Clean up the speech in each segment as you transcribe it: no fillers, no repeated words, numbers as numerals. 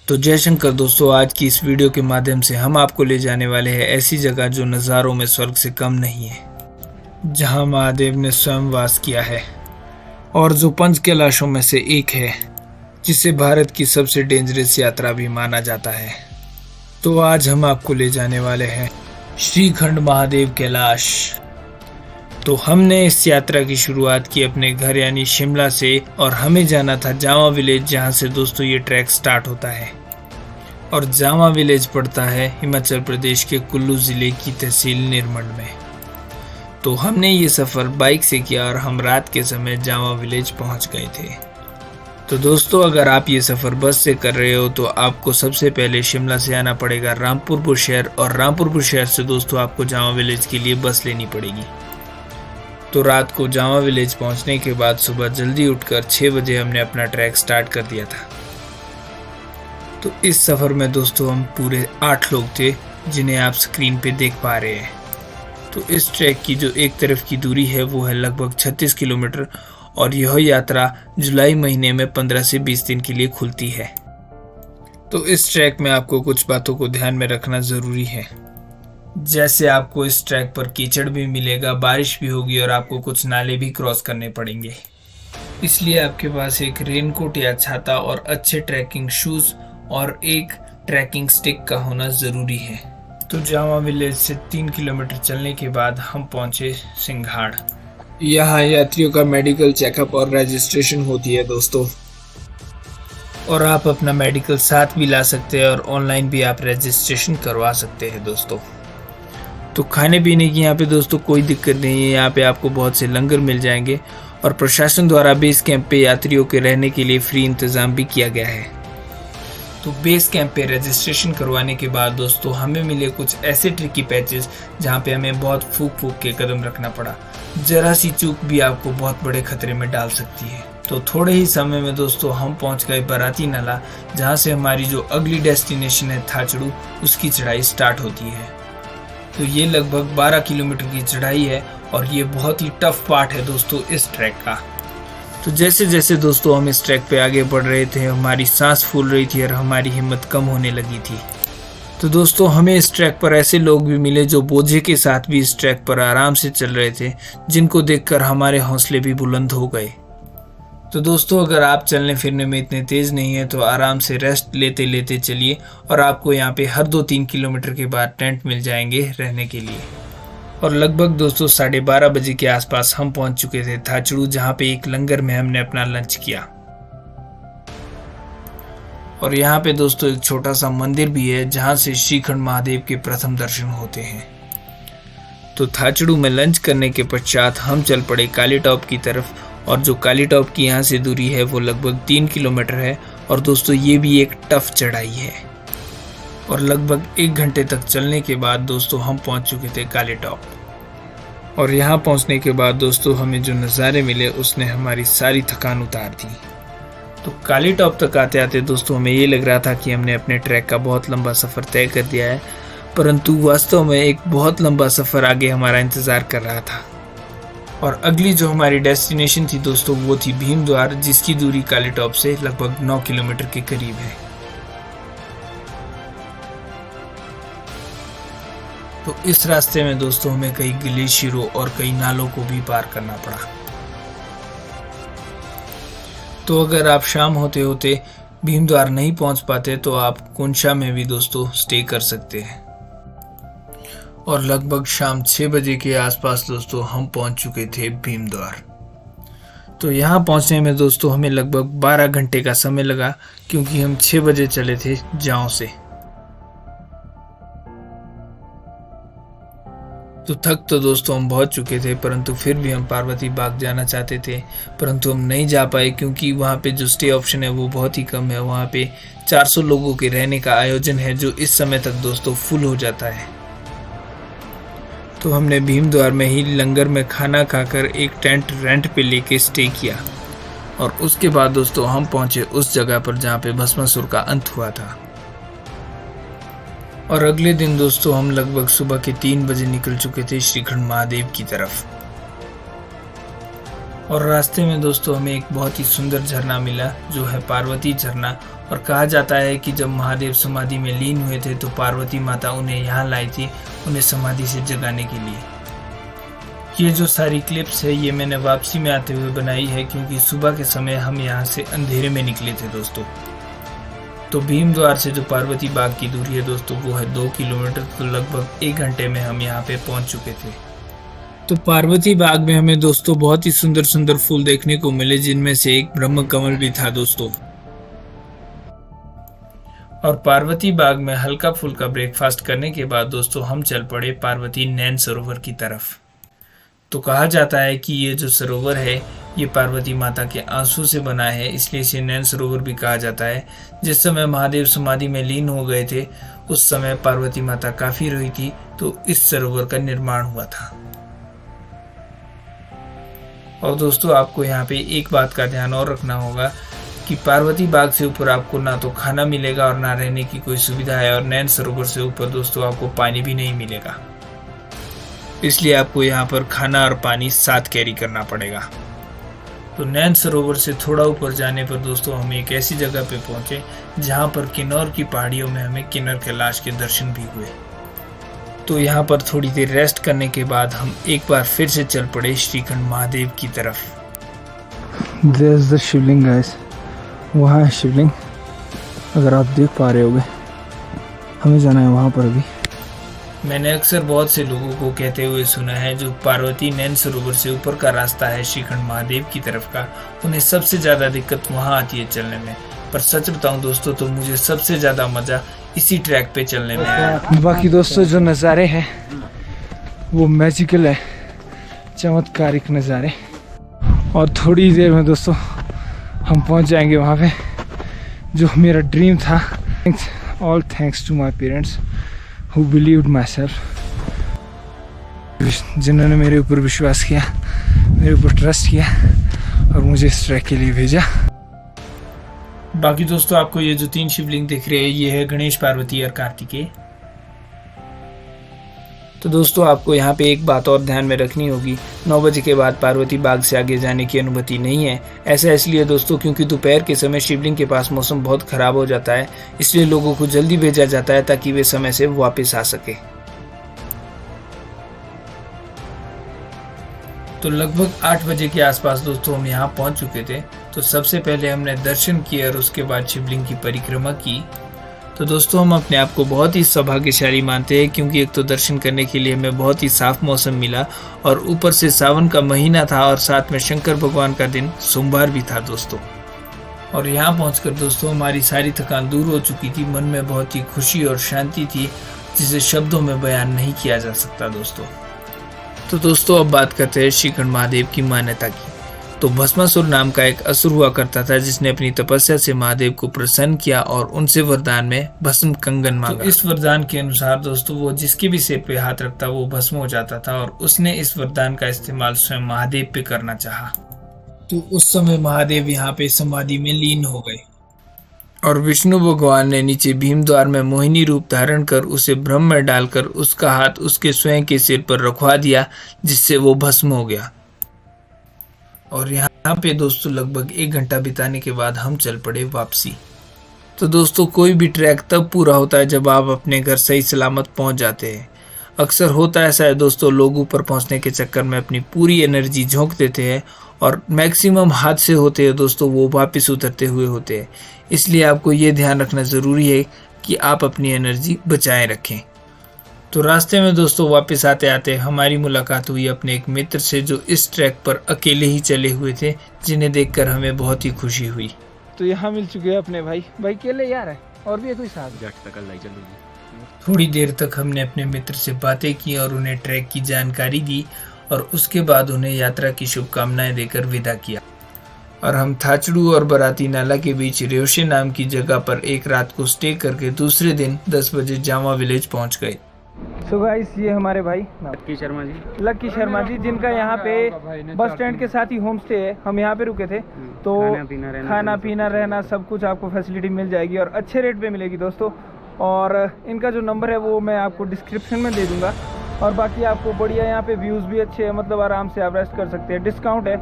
तो जयशंकर दोस्तों, आज की इस वीडियो के माध्यम से हम आपको ले जाने वाले हैं ऐसी जगह जो नज़ारों में स्वर्ग से कम नहीं है, जहां महादेव ने स्वयं वास किया है और जो पंच कैलाशों में से एक है, जिसे भारत की सबसे डेंजरस यात्रा भी माना जाता है। तो आज हम आपको ले जाने वाले हैं श्रीखंड महादेव कैलाश। तो हमने इस यात्रा की शुरुआत की अपने घर यानी शिमला से और हमें जाना था जामा विलेज, जहां से दोस्तों ये ट्रैक स्टार्ट होता है। और जामा विलेज पड़ता है हिमाचल प्रदेश के कुल्लू ज़िले की तहसील निरमंड में। तो हमने ये सफ़र बाइक से किया और हम रात के समय जामा विलेज पहुंच गए थे। तो दोस्तों, अगर आप ये सफ़र बस से कर रहे हो तो आपको सबसे पहले शिमला से आना पड़ेगा रामपुर बुशहर, और रामपुर बुशहर से दोस्तों आपको जामा विलेज के लिए बस लेनी पड़ेगी। तो रात को जामा विलेज पहुंचने के बाद सुबह जल्दी उठकर 6 बजे हमने अपना ट्रैक स्टार्ट कर दिया था। तो इस सफ़र में दोस्तों हम पूरे 8 लोग थे, जिन्हें आप स्क्रीन पे देख पा रहे हैं। तो इस ट्रैक की जो एक तरफ की दूरी है वो है लगभग 36 किलोमीटर, और यह यात्रा जुलाई महीने में 15 से 20 दिन के लिए खुलती है। तो इस ट्रैक में आपको कुछ बातों को ध्यान में रखना ज़रूरी है, जैसे आपको इस ट्रैक पर कीचड़ भी मिलेगा, बारिश भी होगी और आपको कुछ नाले भी क्रॉस करने पड़ेंगे। इसलिए आपके पास एक रेनकोट या छाता और अच्छे ट्रैकिंग शूज़ और एक ट्रैकिंग स्टिक का होना ज़रूरी है। तो जामा विलेज से 3 किलोमीटर चलने के बाद हम पहुंचे सिंघाड़। यहाँ यात्रियों का मेडिकल चेकअप और रजिस्ट्रेशन होती है दोस्तों, और आप अपना मेडिकल साथ भी ला सकते हैं और ऑनलाइन भी आप रजिस्ट्रेशन करवा सकते हैं दोस्तों। तो खाने पीने की यहाँ पे दोस्तों कोई दिक्कत नहीं है, यहाँ पे आपको बहुत से लंगर मिल जाएंगे और प्रशासन द्वारा बेस कैंप पे यात्रियों के रहने के लिए फ्री इंतज़ाम भी किया गया है। तो बेस कैंप पे रजिस्ट्रेशन करवाने के बाद दोस्तों हमें मिले कुछ ऐसे ट्रिकी पैचेस जहाँ पे हमें बहुत फूक के कदम रखना पड़ा। जरा सी चूक भी आपको बहुत बड़े खतरे में डाल सकती है। तो थोड़े ही समय में दोस्तों हम पहुँच गए बराती नाला, जहाँ से हमारी जो अगली डेस्टिनेशन है थाचड़ू, उसकी चढ़ाई स्टार्ट होती है। तो ये लगभग 12 किलोमीटर की चढ़ाई है और ये बहुत ही टफ पार्ट है दोस्तों इस ट्रैक का। तो जैसे जैसे दोस्तों हम इस ट्रैक पे आगे बढ़ रहे थे, हमारी सांस फूल रही थी और हमारी हिम्मत कम होने लगी थी। तो दोस्तों हमें इस ट्रैक पर ऐसे लोग भी मिले जो बोझे के साथ भी इस ट्रैक पर आराम से चल रहे थे, जिनको देखकर हमारे हौसले भी बुलंद हो गए। तो दोस्तों, अगर आप चलने फिरने में इतने तेज़ नहीं हैं तो आराम से रेस्ट लेते लेते चलिए, और आपको यहाँ पे हर 2-3 किलोमीटर के बाद टेंट मिल जाएंगे रहने के लिए। और लगभग दोस्तों 12:30 बजे के आसपास हम पहुँच चुके थे थाचड़ू, जहाँ पे एक लंगर में हमने अपना लंच किया। और यहाँ पे दोस्तों एक छोटा सा मंदिर भी है, जहाँ से श्रीखंड महादेव के प्रथम दर्शन होते हैं। तो थाचड़ू में लंच करने के पश्चात हम चल पड़े काली टॉप की तरफ, और जो काली टॉप की यहाँ से दूरी है वो लगभग 3 किलोमीटर है। और दोस्तों ये भी एक टफ चढ़ाई है। और लगभग 1 घंटे तक चलने के बाद दोस्तों हम पहुँच चुके थे काली टॉप। और यहाँ पहुँचने के बाद दोस्तों हमें जो नज़ारे मिले उसने हमारी सारी थकान उतार दी। तो काली टॉप तक आते आते दोस्तों हमें ये लग रहा था कि हमने अपने ट्रैक का बहुत लंबा सफ़र तय कर दिया है, परंतु वास्तव में एक बहुत लंबा सफ़र आगे हमारा इंतज़ार कर रहा था। और अगली जो हमारी डेस्टिनेशन थी दोस्तों वो थी भीमद्वार, जिसकी दूरी काली टॉप से लगभग 9 किलोमीटर के करीब है। तो इस रास्ते में दोस्तों हमें कई ग्लेशियरों और कई नालों को भी पार करना पड़ा। तो अगर आप शाम होते होते भीमद्वार नहीं पहुंच पाते तो आप कुंशा में भी दोस्तों स्टे कर सकते हैं। और लगभग शाम 6 बजे के आसपास दोस्तों हम पहुंच चुके थे भीमद्वार। तो यहाँ पहुंचने में दोस्तों हमें लगभग 12 घंटे का समय लगा, क्योंकि हम 6 बजे चले थे जाओ से। तो थक तो दोस्तों हम बहुत चुके थे, परंतु फिर भी हम पार्वती बाग जाना चाहते थे, परंतु हम नहीं जा पाए, क्योंकि वहाँ पे जो स्टे ऑप्शन है वो बहुत ही कम है। वहाँ पे 400 लोगों के रहने का आयोजन है, जो इस समय तक दोस्तों फुल हो जाता है। तो हमने भीमद्वार में ही लंगर में खाना खाकर एक टेंट रेंट पे लेके स्टे किया, और उसके बाद दोस्तों हम पहुंचे उस जगह पर जहाँ पे भस्मासुर का अंत हुआ था। और अगले दिन दोस्तों हम लगभग सुबह के 3 बजे निकल चुके थे श्रीखंड महादेव की तरफ। और रास्ते में दोस्तों हमें एक बहुत ही सुंदर झरना मिला जो है पार्वती झरना। और कहा जाता है कि जब महादेव समाधि में लीन हुए थे तो पार्वती माता उन्हें यहाँ लाई थी, उन्हें समाधि से जगाने के लिए। ये जो सारी क्लिप्स है ये मैंने वापसी में आते हुए बनाई है, क्योंकि सुबह के समय हम यहाँ से अंधेरे में निकले थे दोस्तों। तो भीम द्वार से जो पार्वती बाग की दूरी है दोस्तों वो है 2 किलोमीटर। तो लगभग 1 घंटे में हम यहाँ पे पहुँच चुके थे। तो पार्वती बाग में हमें दोस्तों बहुत ही सुंदर सुंदर फूल देखने को मिले, जिनमें से एक ब्रह्म कमल भी था दोस्तों। और पार्वती बाग में हल्का फुल्का ब्रेकफास्ट करने के बाद दोस्तों हम चल पड़े पार्वती नैन सरोवर की तरफ। तो कहा जाता है कि ये जो सरोवर है ये पार्वती माता के आंसू से बना है, इसलिए इसे नैन सरोवर भी कहा जाता है। जिस समय महादेव समाधि में लीन हो गए थे उस समय पार्वती माता काफी रोई थी, तो इस सरोवर का निर्माण हुआ था। और दोस्तों आपको यहाँ पे एक बात का ध्यान और रखना होगा कि पार्वती बाग से ऊपर आपको ना तो खाना मिलेगा और ना रहने की कोई सुविधा है, और नैन सरोवर से ऊपर दोस्तों आपको पानी भी नहीं मिलेगा, इसलिए आपको यहाँ पर खाना और पानी साथ कैरी करना पड़ेगा। तो नैन सरोवर से थोड़ा ऊपर जाने पर दोस्तों हम एक ऐसी जगह पे पहुंचे जहाँ पर किन्नौर की पहाड़ियों में हमें किन्नर कैलाश के दर्शन भी हुए। तो यहाँ पर थोड़ी देर रेस्ट करने के बाद हम एक बार फिर से चल पड़े श्रीखंड महादेव की तरफ। There's the शिवलिंग गाइस, वहाँ है शिवलिंग, अगर आप देख पा रहे होगे। हमें जाना है वहाँ पर अभी। मैंने अक्सर बहुत से लोगों को कहते हुए सुना है जो पार्वती नैन सरोवर से ऊपर का रास्ता है श्रीखंड महादेव की तरफ का, उन्हें सबसे ज़्यादा दिक्कत वहाँ आती है चलने में। पर सच बताऊँ दोस्तों तो मुझे सबसे ज़्यादा मज़ा इसी ट्रैक पे चलने में आया। बाकी दोस्तों जो नज़ारे हैं वो मैजिकल है, चमत्कारिक नज़ारे। और थोड़ी देर में दोस्तों हम पहुंच जाएंगे वहाँ पे जो मेरा ड्रीम था। All thanks to my parents who believed my self, जिन्होंने मेरे ऊपर विश्वास किया, मेरे ऊपर ट्रस्ट किया और मुझे इस ट्रैक के लिए भेजा। बाकी दोस्तों आपको ये जो 3 शिवलिंग दिख रहे हैं ये है गणेश, पार्वती और कार्तिकेय। तो दोस्तों आपको यहाँ पे एक बात और ध्यान में रखनी होगी, 9 बजे के बाद पार्वती बाग से आगे जाने की अनुमति नहीं है। ऐसा इसलिए दोस्तों क्योंकि दोपहर के समय शिवलिंग के पास मौसम बहुत खराब हो जाता है, इसलिए लोगों को जल्दी भेजा जाता है ताकि वे समय से वापस आ सके। तो लगभग 8 बजे के आसपास दोस्तों हम यहाँ पहुँच चुके थे। तो सबसे पहले हमने दर्शन किए और उसके बाद शिवलिंग की परिक्रमा की। तो दोस्तों हम अपने आप को बहुत ही सौभाग्यशाली मानते हैं, क्योंकि एक तो दर्शन करने के लिए हमें बहुत ही साफ मौसम मिला और ऊपर से सावन का महीना था और साथ में शंकर भगवान का दिन सोमवार भी था दोस्तों। और यहाँ पहुंचकर दोस्तों हमारी सारी थकान दूर हो चुकी थी, मन में बहुत ही खुशी और शांति थी जिसे शब्दों में बयान नहीं किया जा सकता दोस्तों। तो दोस्तों अब बात करते हैं श्रीखंड महादेव की मान्यता की। तो भस्मासुर नाम का एक असुर हुआ करता था जिसने अपनी तपस्या से महादेव को प्रसन्न किया और उनसे वरदान में भस्म कंगन मांगा। तो इस वरदान के अनुसार दोस्तों वो जिसके भी सिर पे हाथ रखता वो भस्म हो जाता था, और उसने इस वरदान का इस्तेमाल स्वयं महादेव पे करना चाहा। तो उस समय महादेव यहाँ पे समाधि में लीन हो गए और विष्णु भगवान ने नीचे भीम द्वार में मोहिनी रूप धारण कर उसे ब्रह्म में डालकर उसका हाथ उसके स्वयं के सिर पर रखवा दिया, जिससे वो भस्म हो गया। और यहाँ पे दोस्तों लगभग 1 घंटा बिताने के बाद हम चल पड़े वापसी। तो दोस्तों कोई भी ट्रैक तब पूरा होता है जब आप अपने घर सही सलामत पहुँच जाते हैं। अक्सर होता ऐसा है दोस्तों, लोग ऊपर पहुँचने के चक्कर में अपनी पूरी एनर्जी झोंक देते हैं और मैक्सिमम हादसे होते हैं दोस्तों वो वापस उतरते हुए होते हैं। इसलिए आपको ये ध्यान रखना ज़रूरी है कि आप अपनी एनर्जी बचाए रखें। तो रास्ते में दोस्तों वापस आते आते हमारी मुलाकात हुई अपने एक मित्र से जो इस ट्रैक पर अकेले ही चले हुए थे, जिन्हें देखकर हमें बहुत ही खुशी हुई। तो यहाँ मिल चुके हैं अपने भाई अकेले यार है, और भी है कोई साथ? थोड़ी देर तक हमने अपने मित्र से बातें की और उन्हें ट्रैक की जानकारी दी और उसके बाद उन्हें यात्रा की शुभकामनाएं देकर विदा किया। और हम थाचड़ू और बराती नाला के बीच रेवशे नाम की जगह पर एक रात को स्टे करके दूसरे दिन 10 बजे जामा विलेज पहुंच गए। सो गाइस ये हमारे भाई लक्की शर्मा जी जिनका यहाँ पे बस स्टैंड के साथ ही होम स्टे है। हम यहाँ पे रुके थे, तो खाना पीना रहना सब कुछ आपको फैसिलिटी मिल जाएगी और अच्छे रेट पे मिलेगी दोस्तों। और इनका जो नंबर है वो मैं आपको डिस्क्रिप्शन में दे दूंगा, और बाकी आपको बढ़िया यहाँ पे व्यूज़ भी अच्छे हैं, मतलब आराम से आप रेस्ट कर सकते हैं। डिस्काउंट है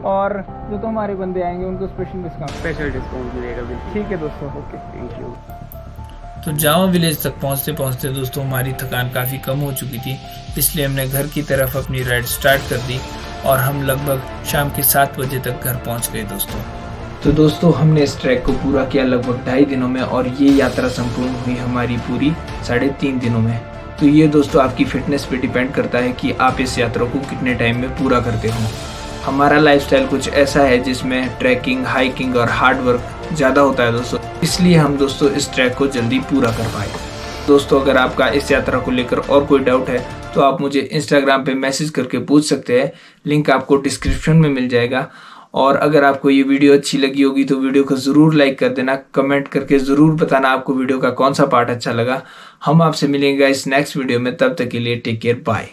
और जो तो हमारे बंदे आएंगे उनको स्पेशल डिस्काउंट मिलेगा। ठीक है दोस्तों, ओके, थैंक यू। तो जावा विलेज तक पहुंचते पहुंचते दोस्तों हमारी थकान काफ़ी कम हो चुकी थी, इसलिए हमने घर की तरफ अपनी राइड स्टार्ट कर दी और हम लगभग शाम के 7 बजे तक घर पहुंच गए दोस्तों। तो दोस्तों हमने इस ट्रैक को पूरा किया लगभग 2.5 दिनों में और ये यात्रा संपूर्ण हुई हमारी पूरी 3.5 दिनों में। तो ये दोस्तों आपकी फिटनेस पे डिपेंड करता है कि आप इस यात्रा को कितने टाइम में पूरा करते हो। हमारा लाइफस्टाइल कुछ ऐसा है जिसमें ट्रैकिंग, हाइकिंग और हार्ड वर्क ज़्यादा होता है दोस्तों, इसलिए हम दोस्तों इस ट्रैक को जल्दी पूरा कर पाए। दोस्तों अगर आपका इस यात्रा को लेकर और कोई डाउट है तो आप मुझे इंस्टाग्राम पे मैसेज करके पूछ सकते हैं, लिंक आपको डिस्क्रिप्शन में मिल जाएगा। और अगर आपको ये वीडियो अच्छी लगी होगी तो वीडियो को ज़रूर लाइक कर देना, कमेंट करके ज़रूर बताना आपको वीडियो का कौन सा पार्ट अच्छा लगा। हम आपसे मिलेंगे इस नेक्स्ट वीडियो में, तब तक के लिए टेक केयर, बाय।